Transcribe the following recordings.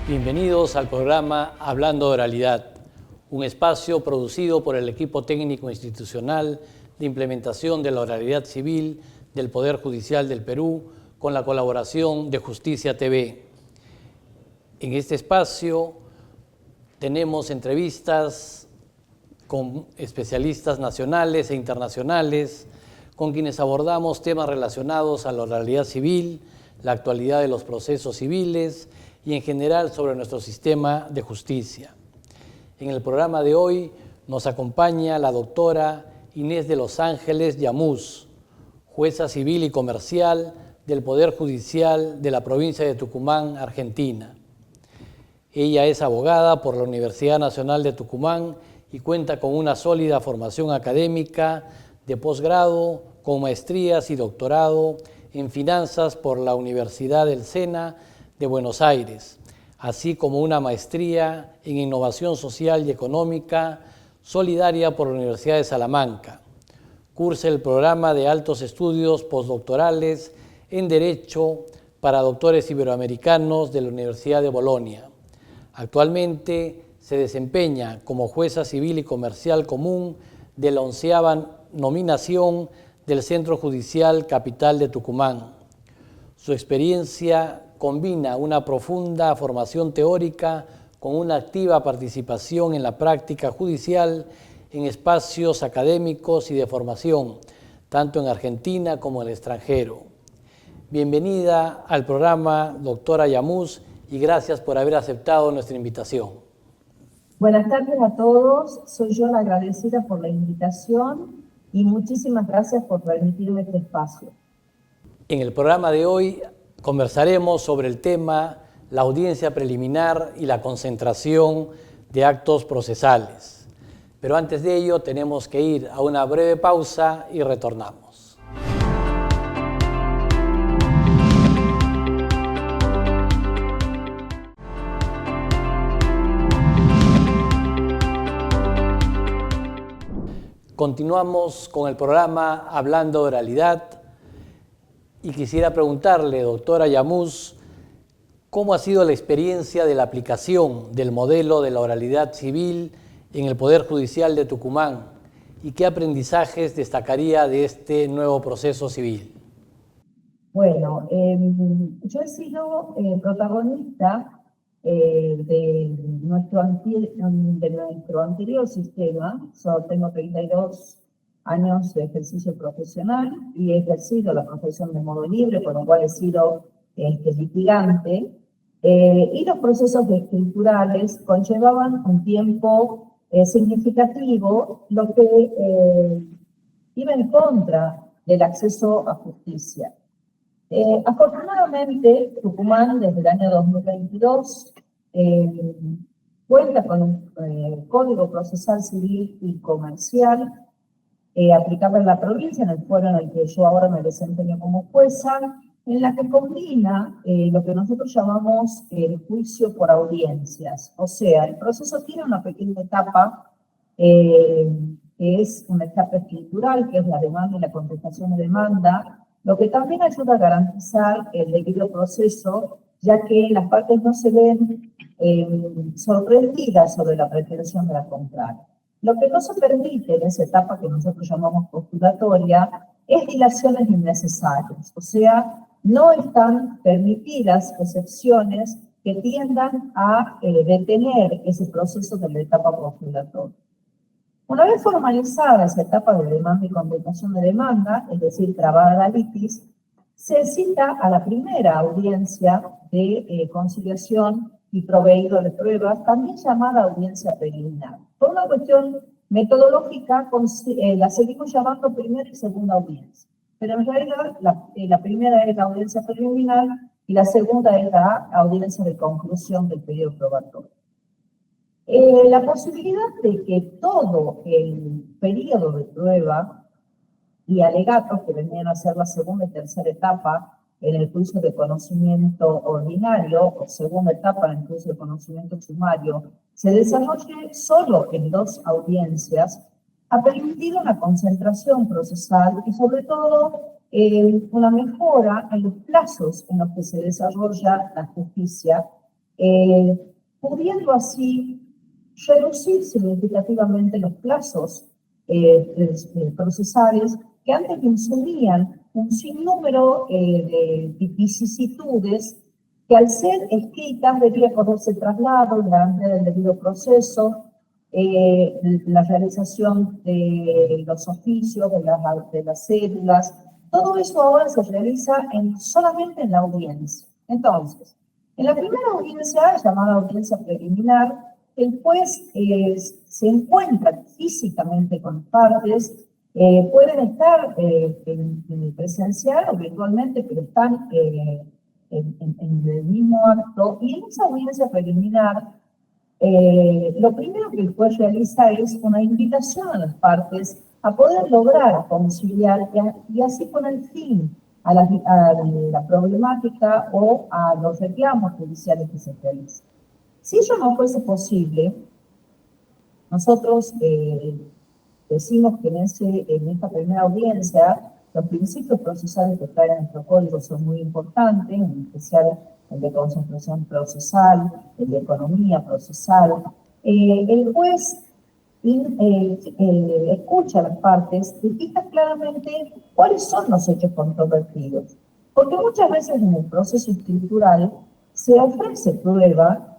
Bienvenidos al programa Hablando de Oralidad, un espacio producido por el equipo técnico institucional de implementación de la oralidad civil del Poder Judicial del Perú con la colaboración de Justicia TV. En este espacio tenemos entrevistas con especialistas nacionales e internacionales con quienes abordamos temas relacionados a la oralidad civil, la actualidad de los procesos civiles y en general sobre nuestro sistema de justicia. En el programa de hoy nos acompaña la doctora Inés de Los Ángeles Yamuz, jueza civil y comercial del Poder Judicial de la provincia de Tucumán, Argentina. Ella es abogada por la Universidad Nacional de Tucumán y cuenta con una sólida formación académica de posgrado con maestrías y doctorado en finanzas por la Universidad del SENA de Buenos Aires, así como una maestría en innovación social y económica solidaria por la Universidad de Salamanca. Cursa el programa de altos estudios postdoctorales en Derecho para doctores iberoamericanos de la Universidad de Bolonia. Actualmente se desempeña como jueza civil y comercial común de la 11ª nominación del Centro Judicial Capital de Tucumán. Su experiencia combina una profunda formación teórica con una activa participación en la práctica judicial en espacios académicos y de formación, tanto en Argentina como en el extranjero. Bienvenida al programa, doctora Yamuz, y gracias por haber aceptado nuestra invitación. Buenas tardes a todos, soy yo la agradecida por la invitación y muchísimas gracias por permitirme este espacio. En el programa de hoy conversaremos sobre el tema la audiencia preliminar y la concentración de actos procesales. Pero antes de ello tenemos que ir a una breve pausa y retornamos. Continuamos con el programa Hablando de Oralidad y quisiera preguntarle, doctora Yamuz, ¿cómo ha sido la experiencia de la aplicación del modelo de la oralidad civil en el Poder Judicial de Tucumán y qué aprendizajes destacaría de este nuevo proceso civil? Bueno, yo he sido protagonista de nuestro anterior sistema. Yo tengo 32 años de ejercicio profesional y he ejercido la profesión de modo libre, por lo cual he sido litigante. Y los procesos escriturales conllevaban un tiempo significativo, lo que iba en contra del acceso a justicia. Afortunadamente, Tucumán desde el año 2022 cuenta con un Código Procesal Civil y Comercial aplicable en la provincia, en el foro en el que yo ahora me desempeño como jueza, en la que combina lo que nosotros llamamos el juicio por audiencias. O sea, el proceso tiene una pequeña etapa que es una etapa escritural, que es la demanda y la contestación de demanda, lo que también ayuda a garantizar el debido proceso, ya que las partes no se ven sorprendidas sobre la pretensión de la contraria. Lo que no se permite en esa etapa que nosotros llamamos postulatoria es dilaciones innecesarias, o sea, no están permitidas excepciones que tiendan a detener ese proceso de la etapa postulatoria. Una vez formalizada esa etapa de demanda y contestación de demanda, es decir, trabada la litis, se cita a la primera audiencia de conciliación y proveído de pruebas, también llamada audiencia preliminar. Por una cuestión metodológica, la seguimos llamando primera y segunda audiencia. Pero en realidad, la primera es la audiencia preliminar y la segunda es la audiencia de conclusión del periodo probatorio. La posibilidad de que todo el periodo de prueba y alegatos, que venían a ser la segunda y tercera etapa en el juicio de conocimiento ordinario, o segunda etapa en el juicio de conocimiento sumario, se desarrolle solo en 2 audiencias, ha permitido una concentración procesal y sobre todo una mejora en los plazos en los que se desarrolla la justicia pudiendo así reducir significativamente los plazos procesales que antes insumían un sinnúmero de vicisitudes que al ser escritas debía correrse traslado, la garantía del debido proceso, la realización de los oficios, de las cédulas. Todo eso ahora se realiza solamente en la audiencia. Entonces, en la primera audiencia, llamada audiencia preliminar, el juez se encuentra físicamente con las partes, pueden estar en presencial o virtualmente, pero están en el mismo acto, y en esa audiencia preliminar, lo primero que el juez realiza es una invitación a las partes a poder lograr conciliar y así poner fin a la problemática o a los reclamos judiciales que se realizan. Si ello no fuese posible, nosotros decimos que en esta primera audiencia los principios procesales que trae nuestro código son muy importantes, en especial el de concentración procesal, el de economía procesal. El juez escucha a las partes y fija claramente cuáles son los hechos controvertidos. Porque muchas veces en el proceso estructural se ofrece prueba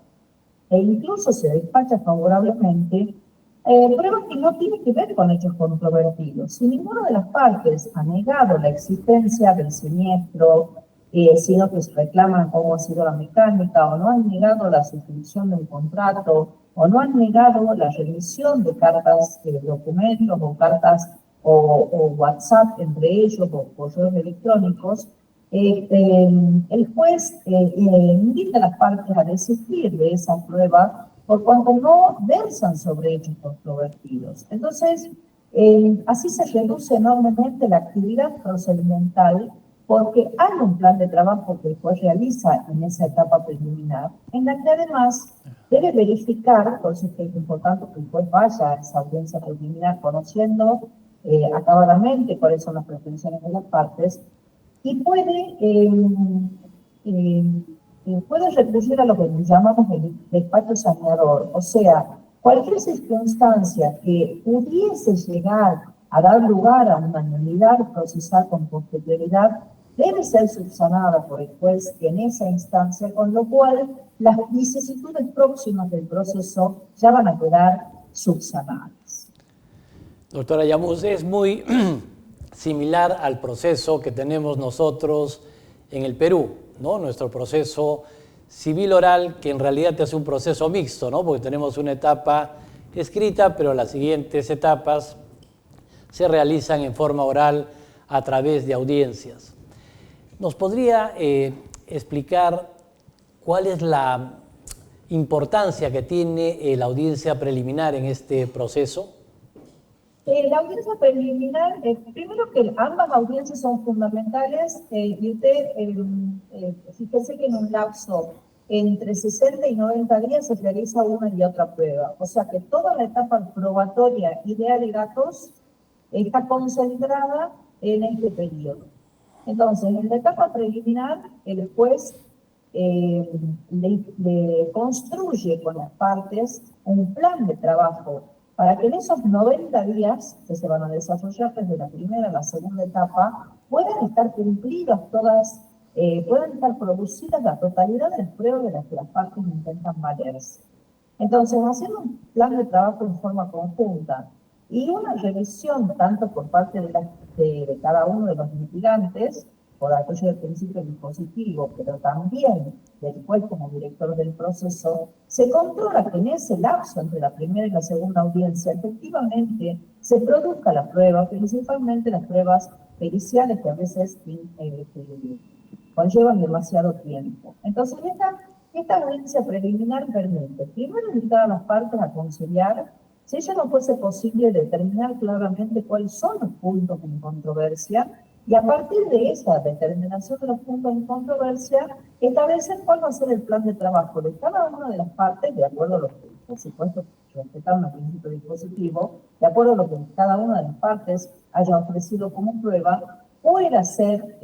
e incluso se despacha favorablemente pruebas que no tienen que ver con hechos controvertidos. Si ninguna de las partes ha negado la existencia del siniestro, sino que se reclaman cómo ha sido la mecánica, o no han negado la suscripción del contrato, o no han negado la remisión de cartas, documentos, o cartas, o WhatsApp entre ellos, o correos electrónicos, el juez invita a las partes a desistir de esa prueba por cuanto no versan sobre hechos controvertidos. Entonces, así se reduce enormemente la actividad procedimental porque hay un plan de trabajo que el juez realiza en esa etapa preliminar, en la que además debe verificar, por eso es que es importante que el juez vaya a esa audiencia preliminar conociendo acabadamente cuáles son las pretensiones de las partes, y puede recurrir a lo que llamamos el despacho saneador, o sea, cualquier circunstancia que pudiese llegar a dar lugar a una nulidad procesal con posterioridad debe ser subsanada por el juez en esa instancia, con lo cual las vicisitudes próximas del proceso ya van a quedar subsanadas. Doctora Llamus, es muy similar al proceso que tenemos nosotros en el Perú, ¿no? Nuestro proceso civil oral, que en realidad es un proceso mixto, ¿no? Porque tenemos una etapa escrita, pero las siguientes etapas se realizan en forma oral a través de audiencias. ¿Nos podría explicar cuál es la importancia que tiene la audiencia preliminar en este proceso? La audiencia preliminar, primero que ambas audiencias son fundamentales, y usted, fíjese que en un lapso entre 60 y 90 días se realiza una y otra prueba. O sea que toda la etapa probatoria y de alegatos está concentrada en este periodo. Entonces, en la etapa preliminar, el juez le construye con las partes un plan de trabajo para que en esos 90 días que se van a desarrollar desde la primera a la segunda etapa puedan estar cumplidas todas, puedan estar producidas la totalidad de las pruebas de las que las partes intentan valerse. Entonces, hacer un plan de trabajo en forma conjunta y una revisión tanto por parte de cada uno de los litigantes, por apoyo del principio dispositivo, pero también del juez como director del proceso, se controla que en ese lapso entre la primera y la segunda audiencia efectivamente se produzca la prueba, principalmente las pruebas periciales que a veces conllevan demasiado tiempo. Entonces, esta audiencia preliminar permite primero invitar a las partes a conciliar, si ello no fuese posible determinar claramente cuáles son los puntos en controversia, y a partir de esa determinación de los puntos en controversia, establecer cuál va a ser el plan de trabajo de cada una de las partes, de acuerdo a lo que, por supuesto, respetando el principio dispositivo, de acuerdo a lo que cada una de las partes haya ofrecido como prueba, pueda ser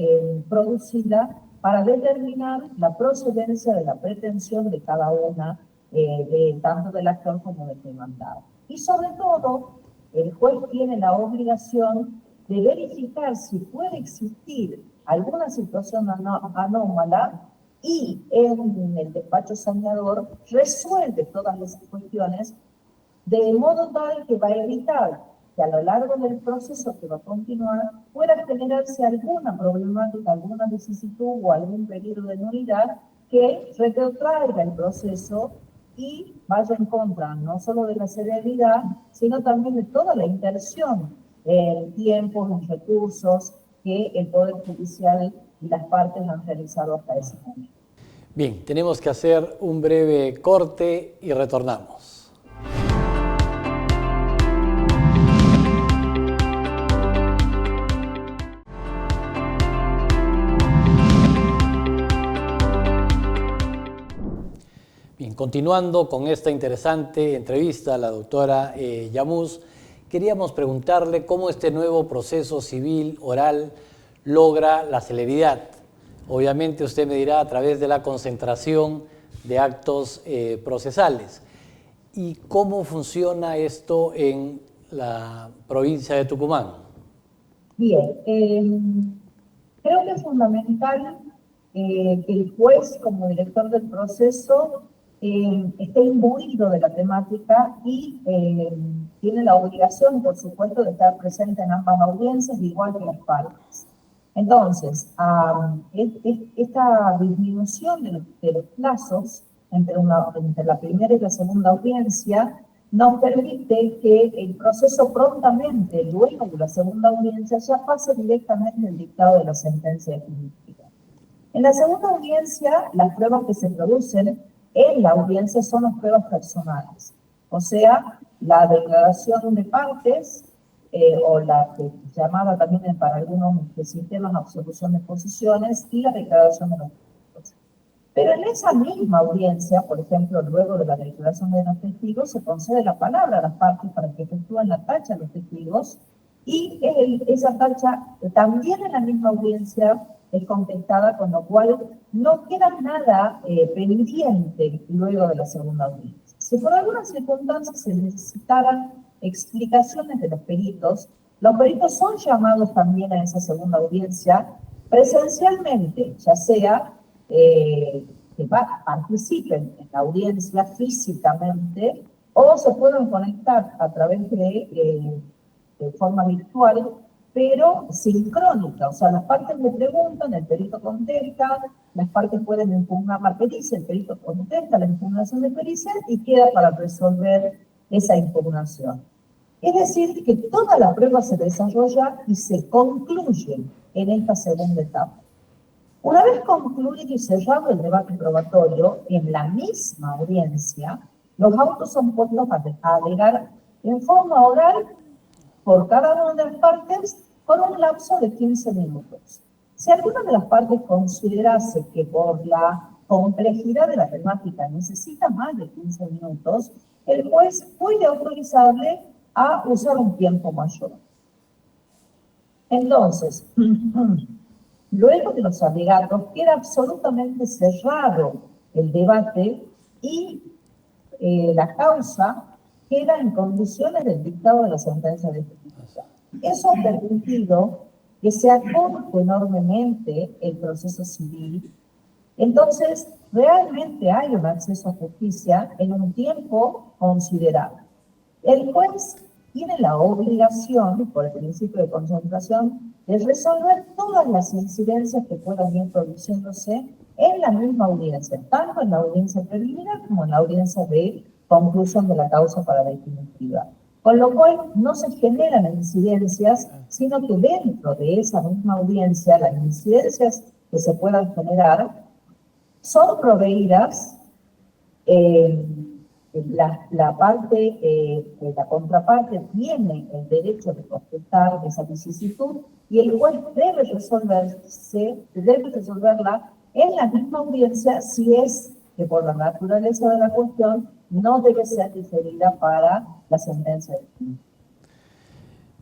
producida para determinar la procedencia de la pretensión de cada una, tanto del actor como del demandado. Y sobre todo, el juez tiene la obligación de verificar si puede existir alguna situación anómala y en el despacho saneador resuelve todas esas cuestiones de modo tal que va a evitar que a lo largo del proceso que va a continuar pueda generarse alguna problemática, alguna vicisitud o algún peligro de nulidad que retrotraiga el proceso y vaya en contra no solo de la celeridad, sino también de toda la inversión en tiempos, en recursos que el Poder Judicial y las partes han realizado hasta ese momento. Bien, tenemos que hacer un breve corte y retornamos. Bien, continuando con esta interesante entrevista a la doctora Yamuz, queríamos preguntarle cómo este nuevo proceso civil oral logra la celeridad. Obviamente usted me dirá a través de la concentración de actos procesales. ¿Y cómo funciona esto en la provincia de Tucumán? Bien, creo que es fundamental que el juez, como director del proceso, esté imbuido de la temática y tiene la obligación, por supuesto, de estar presente en ambas audiencias, igual que las partes. Entonces, esta disminución de los plazos entre la primera y la segunda audiencia nos permite que el proceso prontamente, luego de la segunda audiencia, ya pase directamente el dictado de la sentencia definitiva. En la segunda audiencia, las pruebas que se producen en la audiencia son las pruebas personales, o sea, la declaración de partes, o la llamada también para algunos sistemas absolución de posiciones, y la declaración de los testigos. Pero en esa misma audiencia, por ejemplo, luego de la declaración de los testigos, se concede la palabra a las partes para que efectúen la tacha de los testigos, y esa tacha también en la misma audiencia es contestada, con lo cual no queda nada pendiente luego de la segunda audiencia. Si por alguna circunstancia se necesitaran explicaciones de los peritos son llamados también a esa segunda audiencia presencialmente, ya sea que participen en la audiencia físicamente o se pueden conectar a través de forma virtual, pero sincrónica. O sea, las partes le preguntan, el perito contesta, las partes pueden impugnar la pericia, el perito contesta la impugnación de pericia y queda para resolver esa impugnación. Es decir, que toda la prueba se desarrolla y se concluye en esta segunda etapa. Una vez concluido y cerrado el debate probatorio, en la misma audiencia, los autos son puestos a alegar en forma oral por cada una de las partes por un lapso de 15 minutos. Si alguna de las partes considerase que por la complejidad de la temática necesita más de 15 minutos, el juez puede autorizarle a usar un tiempo mayor. Entonces, luego de los alegatos, queda absolutamente cerrado el debate y la causa queda en condiciones del dictado de la sentencia definitiva. Eso ha permitido que se acorte enormemente el proceso civil. Entonces, realmente hay un acceso a justicia en un tiempo considerable. El juez tiene la obligación, por el principio de concentración, de resolver todas las incidencias que puedan ir produciéndose en la misma audiencia, tanto en la audiencia preliminar como en la audiencia de conclusión de la causa para definitiva. Con lo cual no se generan incidencias, sino que dentro de esa misma audiencia, las incidencias que se puedan generar son proveídas la contraparte tiene el derecho de contestar esa vicisitud y el juez debe resolverla en la misma audiencia si es que por la naturaleza de la cuestión no debe ser diferida para la sentencia definitiva.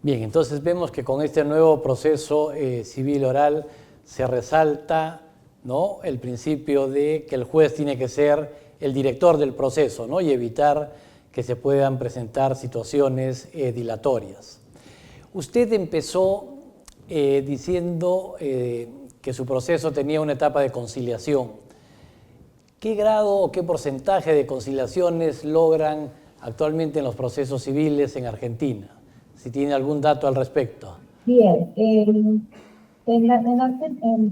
Bien, entonces vemos que con este nuevo proceso civil oral se resalta ¿no?, el principio de que el juez tiene que ser el director del proceso, ¿no?, y evitar que se puedan presentar situaciones dilatorias. Usted empezó diciendo que su proceso tenía una etapa de conciliación. ¿Qué grado o qué porcentaje de conciliaciones logran actualmente en los procesos civiles en Argentina? Si tiene algún dato al respecto. Bien, en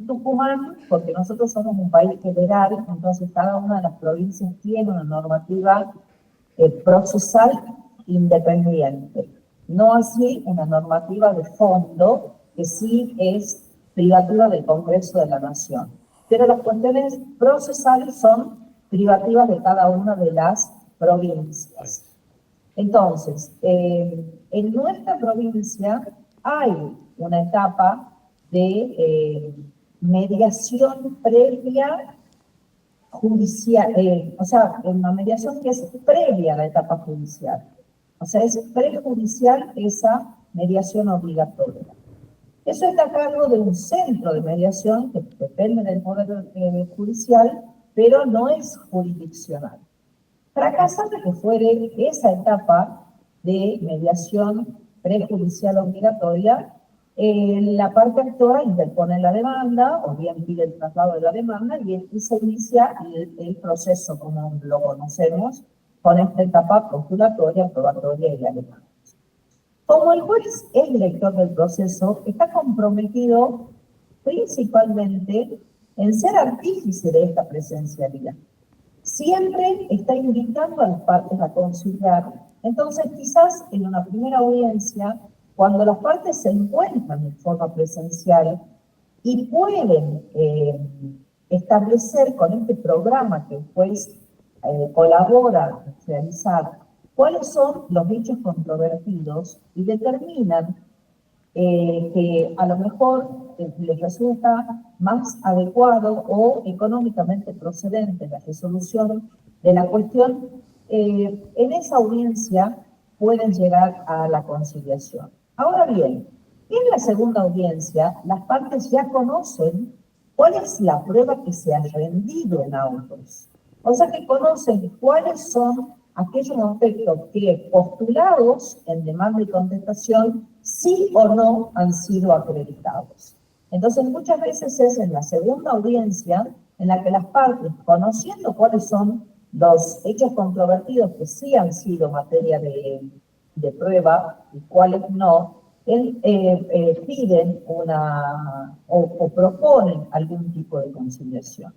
Tucumán, porque nosotros somos un país federal, entonces cada una de las provincias tiene una normativa procesal independiente. No así una normativa de fondo, que sí es privativa del Congreso de la Nación. Pero las cuestiones procesales son privativas de cada una de las provincias. Entonces, en nuestra provincia hay una etapa de mediación previa judicial, o sea, una mediación que es previa a la etapa judicial. O sea, es prejudicial esa mediación obligatoria. Eso está a cargo de un centro de mediación que depende del Poder Judicial, pero no es jurisdiccional. Fracasar de que fuere esa etapa de mediación prejudicial obligatoria, la parte actora interpone la demanda o bien pide el traslado de la demanda y se inicia el proceso como lo conocemos con esta etapa postulatoria, probatoria y la demanda. Como el juez es director del proceso, está comprometido principalmente en ser artífice de esta presencialidad. Siempre está invitando a las partes a conciliar. Entonces, quizás en una primera audiencia, cuando las partes se encuentran en forma presencial y pueden establecer con este programa que el juez colabora en realizar, cuáles son los hechos controvertidos y determinan que a lo mejor les resulta más adecuado o económicamente procedente la resolución de la cuestión, en esa audiencia pueden llegar a la conciliación. Ahora bien, en la segunda audiencia, las partes ya conocen cuál es la prueba que se ha rendido en autos. O sea que conocen cuáles son aquellos aspectos que, postulados en demanda y contestación, sí o no han sido acreditados. Entonces, muchas veces es en la segunda audiencia en la que las partes, conociendo cuáles son los hechos controvertidos que sí han sido materia de prueba y cuáles no, piden o proponen algún tipo de conciliación.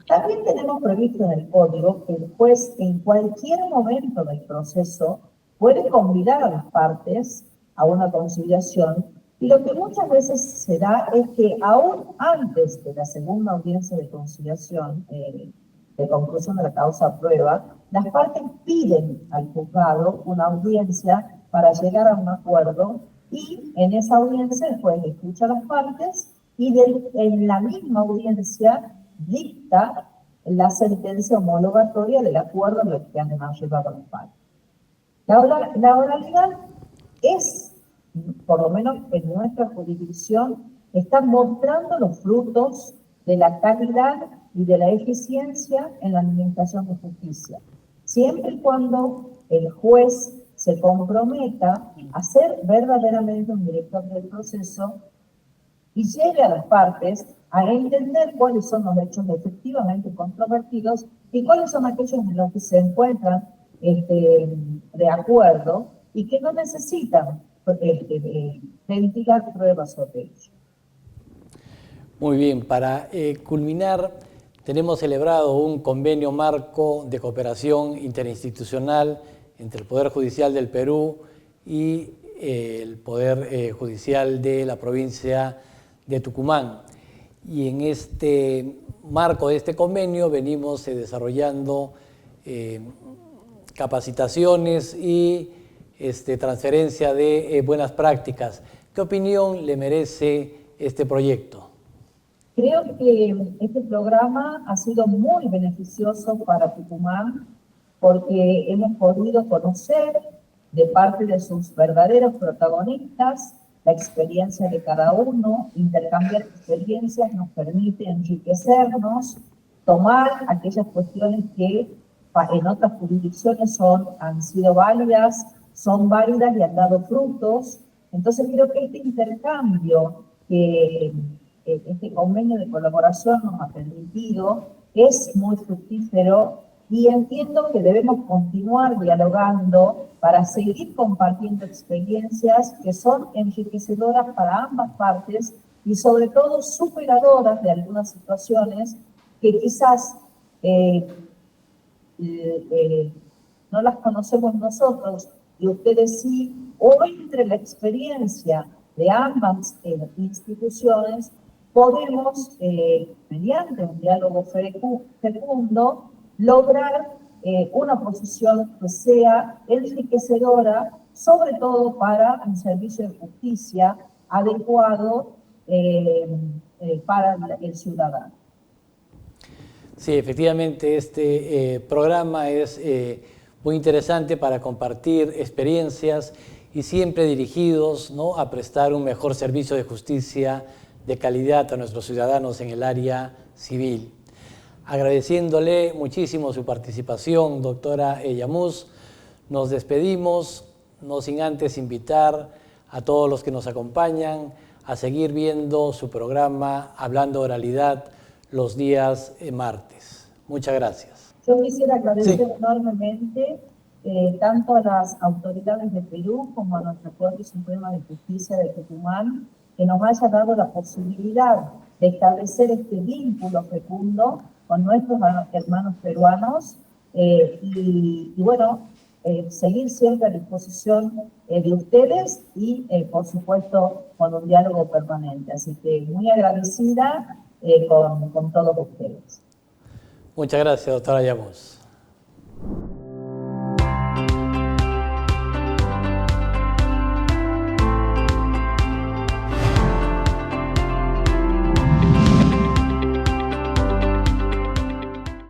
También tenemos previsto en el código que el juez en cualquier momento del proceso puede convidar a las partes a una conciliación, y lo que muchas veces se da es que aún antes de la segunda audiencia de conciliación, de conclusión de la causa a prueba, las partes piden al juzgado una audiencia para llegar a un acuerdo, y en esa audiencia el juez escucha a las partes y en la misma audiencia dicta la sentencia homologatoria del acuerdo a lo que han llevado a las partes. La oralidad es, por lo menos en nuestra jurisdicción, está mostrando los frutos de la calidad y de la eficiencia en la administración de justicia, siempre y cuando el juez se comprometa a ser verdaderamente un director del proceso y lleve a las partes a entender cuáles son los hechos efectivamente controvertidos y cuáles son aquellos en los que se encuentran de acuerdo y que no necesitan ventilar pruebas sobre ello. Muy bien, para culminar, tenemos celebrado un convenio marco de cooperación interinstitucional entre el Poder Judicial del Perú y el Poder Judicial de la provincia de Tucumán. Y en este marco de este convenio venimos desarrollando capacitaciones y transferencia de buenas prácticas. ¿Qué opinión le merece este proyecto? Creo que este programa ha sido muy beneficioso para Tucumán porque hemos podido conocer de parte de sus verdaderos protagonistas la experiencia de cada uno, intercambiar experiencias nos permite enriquecernos, tomar aquellas cuestiones que en otras jurisdicciones han sido válidas, son válidas y han dado frutos. Entonces creo que este intercambio que este convenio de colaboración nos ha permitido es muy fructífero y entiendo que debemos continuar dialogando para seguir compartiendo experiencias que son enriquecedoras para ambas partes y sobre todo superadoras de algunas situaciones que quizás no las conocemos nosotros y ustedes sí, o entre la experiencia de ambas instituciones podemos, mediante un diálogo fecundo, lograr una posición que sea enriquecedora, sobre todo para un servicio de justicia adecuado para el ciudadano. Sí, efectivamente, este programa es muy interesante para compartir experiencias y siempre dirigidos, ¿no?, a prestar un mejor servicio de justicia de calidad a nuestros ciudadanos en el área civil. Agradeciéndole muchísimo su participación, doctora Yamuz, nos despedimos, no sin antes invitar a todos los que nos acompañan a seguir viendo su programa Hablando Oralidad los días martes. Muchas gracias. Yo quisiera agradecer enormemente tanto a las autoridades de Perú como a nuestra Corte Suprema de Justicia de Tucumán, que nos haya dado la posibilidad de establecer este vínculo fecundo con nuestros hermanos peruanos y bueno, seguir siempre a disposición de ustedes y, por supuesto, con un diálogo permanente. Así que muy agradecida con todos ustedes. Muchas gracias, doctora Yamuz.